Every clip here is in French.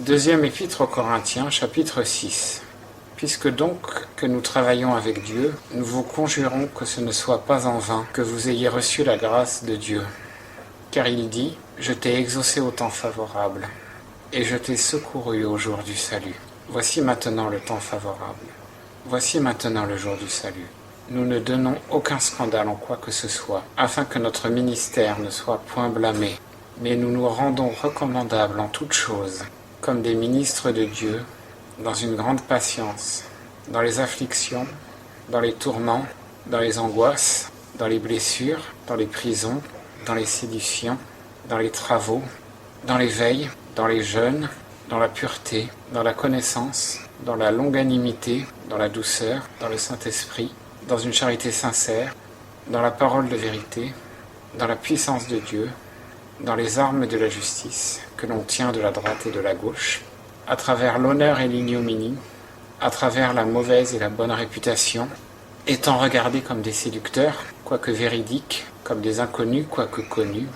Deuxième épître aux Corinthiens, chapitre 6. Puisque donc que nous travaillons avec Dieu, nous vous conjurons que ce ne soit pas en vain que vous ayez reçu la grâce de Dieu. Car il dit, « Je t'ai exaucé au temps favorable, et je t'ai secouru au jour du salut. Voici maintenant le temps favorable. Voici maintenant le jour du salut. Nous ne donnons aucun scandale en quoi que ce soit, afin que notre ministère ne soit point blâmé, mais nous nous rendons recommandables en toutes choses, comme des ministres de Dieu, dans une grande patience, dans les afflictions, dans les tourments, dans les angoisses, dans les blessures, dans les prisons, dans les séditions, dans les travaux, dans les veilles, dans les jeûnes, dans la pureté, dans la connaissance, dans la longanimité, dans la douceur, dans le Saint-Esprit, dans une charité sincère, dans la parole de vérité, dans la puissance de Dieu, dans les armes de la justice, que l'on tient de la droite et de la gauche, à travers l'honneur et l'ignominie, à travers la mauvaise et la bonne réputation, étant regardés comme des séducteurs, quoique véridiques, comme des inconnus, quoique connus,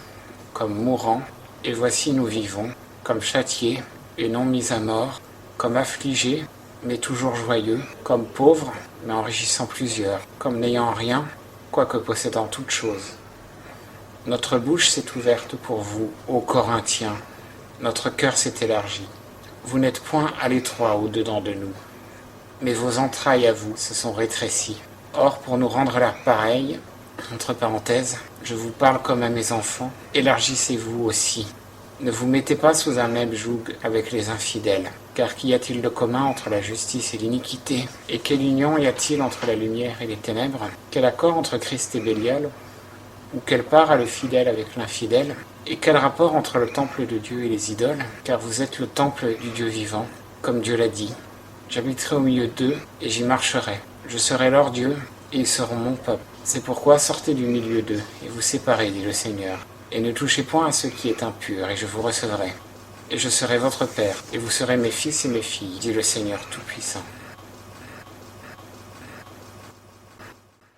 comme mourants, et voici nous vivons, comme châtiés et non mis à mort, comme affligés, mais toujours joyeux, comme pauvres, mais enrichissant plusieurs, comme n'ayant rien, quoique possédant toutes choses. Notre bouche s'est ouverte pour vous, ô Corinthiens, notre cœur s'est élargi. Vous n'êtes point à l'étroit au-dedans de nous, mais vos entrailles à vous se sont rétrécies. Or, pour nous rendre l'air pareil, entre parenthèses, je vous parle comme à mes enfants, élargissez-vous aussi. Ne vous mettez pas sous un même joug avec les infidèles, car qu'y a-t-il de commun entre la justice et l'iniquité? Et quelle union y a-t-il entre la lumière et les ténèbres? Quel accord entre Christ et Bélial? Ou quelle part a le fidèle avec l'infidèle? Et quel rapport entre le temple de Dieu et les idoles? Car vous êtes le temple du Dieu vivant, comme Dieu l'a dit. J'habiterai au milieu d'eux, et j'y marcherai. Je serai leur Dieu, et ils seront mon peuple. C'est pourquoi sortez du milieu d'eux, et vous séparez, dit le Seigneur. Et ne touchez point à ce qui est impur, et je vous recevrai. Et je serai votre Père, et vous serez mes fils et mes filles, dit le Seigneur Tout-Puissant.